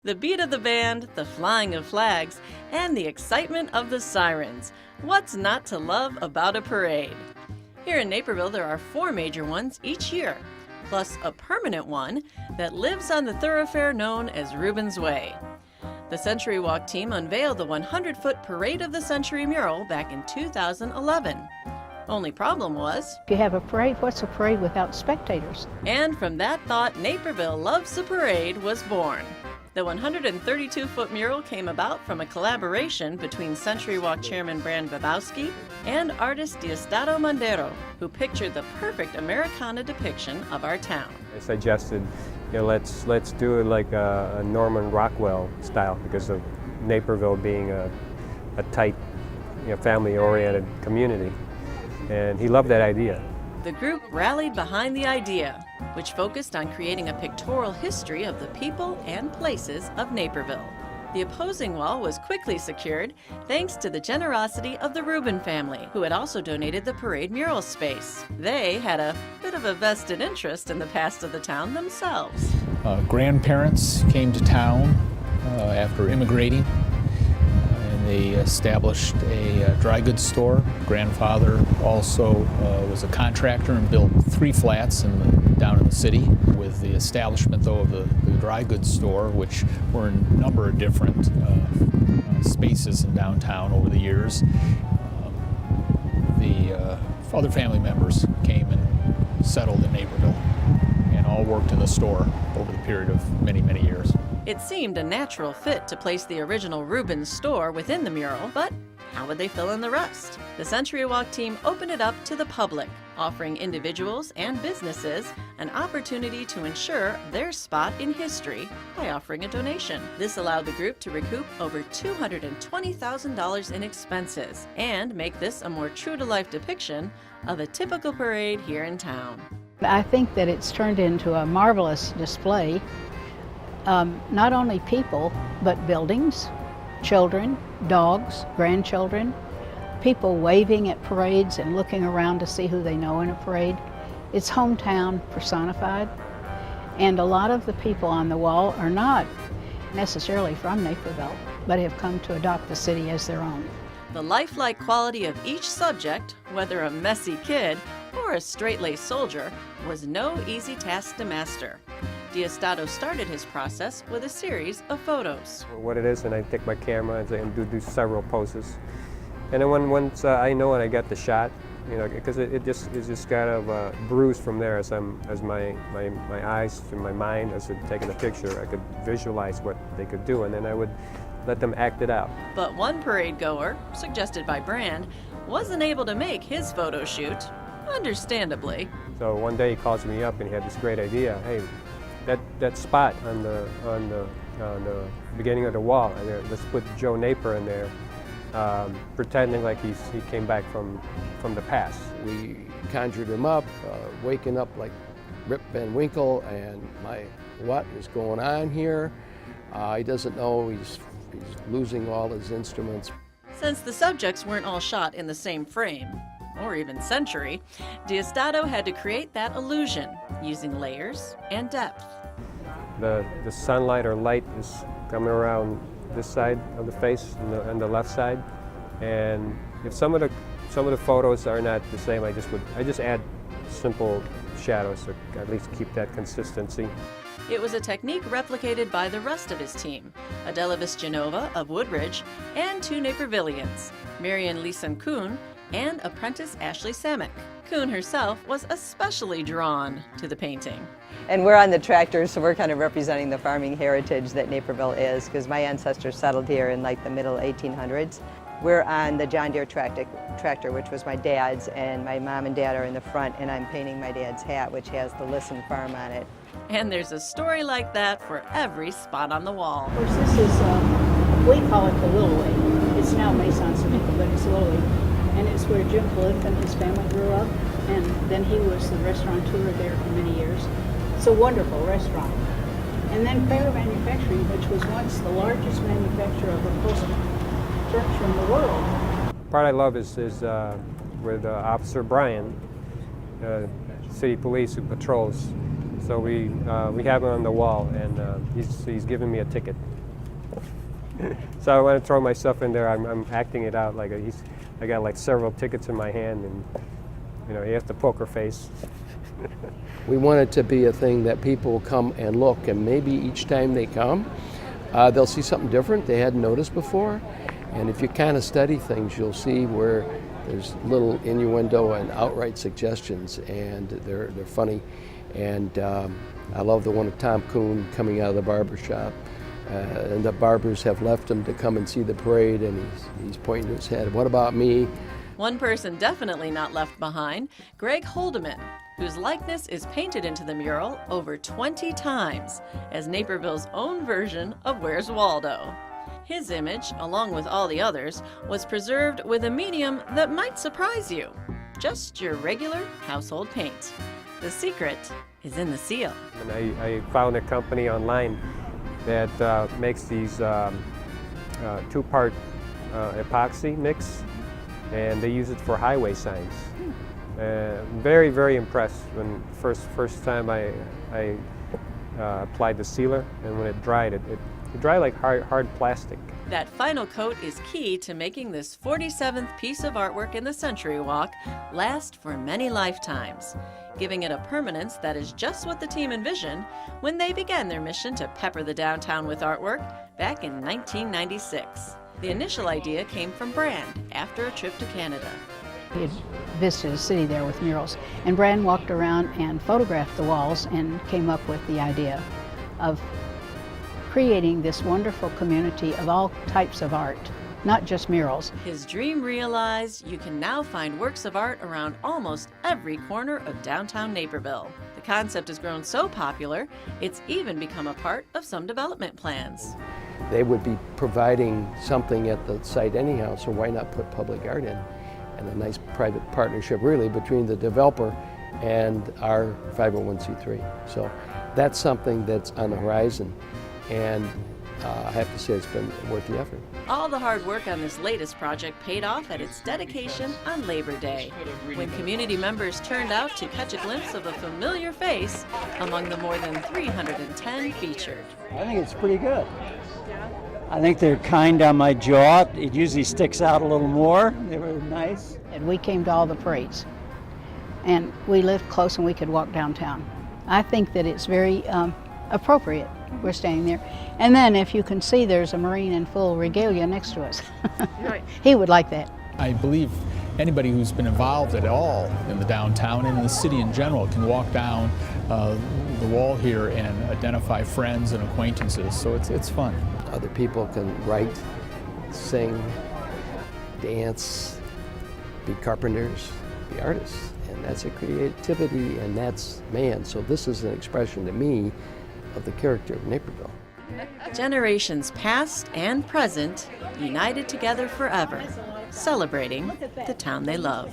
The beat of the band, the flying of flags, and the excitement of the sirens. What's not to love about a parade? Here in Naperville, there are 4 major ones each year, plus a permanent one that lives on the thoroughfare known as Rubin's Way. The Century Walk team unveiled the 100-foot Parade of the Century mural back in 2011. Only problem was, if you have a parade, what's a parade without spectators? And from that thought, Naperville Loves the Parade was born. The 132-foot mural came about from a collaboration between Century Walk chairman Brand Babowski and artist Diosdado Mondero, who pictured the perfect Americana depiction of our town. I suggested, let's do it like a Norman Rockwell style, because of Naperville being a tight, family-oriented community, and he loved that idea. The group rallied behind the idea, which focused on creating a pictorial history of the people and places of Naperville. The opposing wall was quickly secured thanks to the generosity of the Rubin family, who had also donated the parade mural space. They had a bit of a vested interest in the past of the town themselves. Grandparents came to town after immigrating. They established a dry goods store. Grandfather also was a contractor and built 3 flats down in the city. With the establishment, though, of the dry goods store, which were in a number of different spaces in downtown over the years, the other family members came and settled in Naperville and all worked in the store over the period of many, many years. It seemed a natural fit to place the original Rubin store within the mural, but how would they fill in the rest? The Century Walk team opened it up to the public, offering individuals and businesses an opportunity to ensure their spot in history by offering a donation. This allowed the group to recoup over $220,000 in expenses and make this a more true-to-life depiction of a typical parade here in town. I think that it's turned into a marvelous display. Not only people, but buildings, children, dogs, grandchildren, people waving at parades and looking around to see who they know in a parade. It's hometown personified, and a lot of the people on the wall are not necessarily from Naperville, but have come to adopt the city as their own. The lifelike quality of each subject, whether a messy kid or a straight-laced soldier, was no easy task to master. Diosdado started his process with a series of photos. What it is, and I take my camera and do several poses. And then once I know when I get the shot, because it just kind of bruised from there as my eyes and my mind, as I'm taking a picture, I could visualize what they could do, and then I would let them act it out. But one parade goer, suggested by Brand, wasn't able to make his photo shoot, understandably. So one day he calls me up and he had this great idea. Hey, that spot on the beginning of the wall, let's put Joe Naper in there, pretending like he came back from the past. We conjured him up, waking up like Rip Van Winkle, and what is going on here? He doesn't know he's losing all his instruments. Since the subjects weren't all shot in the same frame, or even century, Diosdado had to create that illusion using layers and depth. The sunlight or light is coming around this side of the face and the left side, and if some of the photos are not the same, I just add simple shadows to at least keep that consistency. It was a technique replicated by the rest of his team, Adela Visgenova of Woodridge, and 2 Napervillians, Marian Leeson-Kuhn and apprentice Ashley Samek. Kuhn herself was especially drawn to the painting. And we're on the tractor, so we're kind of representing the farming heritage that Naperville is, because my ancestors settled here in like the middle 1800s. We're on the John Deere tractor, which was my dad's, and my mom and dad are in the front, and I'm painting my dad's hat, which has the Listen Farm on it. And there's a story like that for every spot on the wall. Of course, this is, we call it the Little Way. It's now Maison Seneca, but it's Little Way. And it's where Jim Cliff and his family grew up, and then he was the restaurateur there for many years. It's a wonderful restaurant. And then Fair Manufacturing, which was once the largest manufacturer of upholstery furniture in the world. The part I love is with Officer Brian, city police who patrols So we have him on the wall, and he's giving me a ticket. So I want to throw myself in there. I'm acting it out like I got like several tickets in my hand, and you know, he has the poker face. We want it to be a thing that people come and look, and maybe each time they come, they'll see something different they hadn't noticed before. And if you kind of study things, you'll see where there's little innuendo and outright suggestions, and they're funny. And I love the one of Tom Kuhn coming out of the barber shop. And the barbers have left him to come and see the parade, and he's pointing to his head, "What about me?" One person definitely not left behind, Greg Holdeman, whose likeness is painted into the mural over 20 times as Naperville's own version of Where's Waldo. His image, along with all the others, was preserved with a medium that might surprise you. Just your regular household paint. The secret is in the seal. And I found a company online that makes these two-part epoxy mix, and they use it for highway signs. Very, very impressed when first time I applied the sealer, and when it dried, it dried like hard plastic. That final coat is key to making this 47th piece of artwork in the Century Walk last for many lifetimes, giving it a permanence that is just what the team envisioned when they began their mission to pepper the downtown with artwork back in 1996. The initial idea came from Brand after a trip to Canada. He had visited a city there with murals, and Brand walked around and photographed the walls and came up with the idea of creating this wonderful community of all types of art, not just murals. His dream realized, you can now find works of art around almost every corner of downtown Naperville. The concept has grown so popular, it's even become a part of some development plans. They would be providing something at the site anyhow, so why not put public art in? And a nice private partnership really between the developer and our 501c3. So that's something that's on the horizon, and I have to say it's been worth the effort. All the hard work on this latest project paid off at its dedication on Labor Day, when community members turned out to catch a glimpse of a familiar face among the more than 310 featured. I think it's pretty good. I think they're kind on my jaw. It usually sticks out a little more. They were nice. And we came to all the parades, and we lived close and we could walk downtown. I think that it's very appropriate. We're staying there. And then if you can see, there's a Marine in full regalia next to us. He would like that. I believe anybody who's been involved at all in the downtown and in the city in general can walk down the wall here and identify friends and acquaintances, so it's fun. Other people can write, sing, dance, be carpenters, be artists, and that's a creativity, and that's man. So this is an expression to me of the character of Naperville. Generations past and present, united together forever, celebrating the town they love.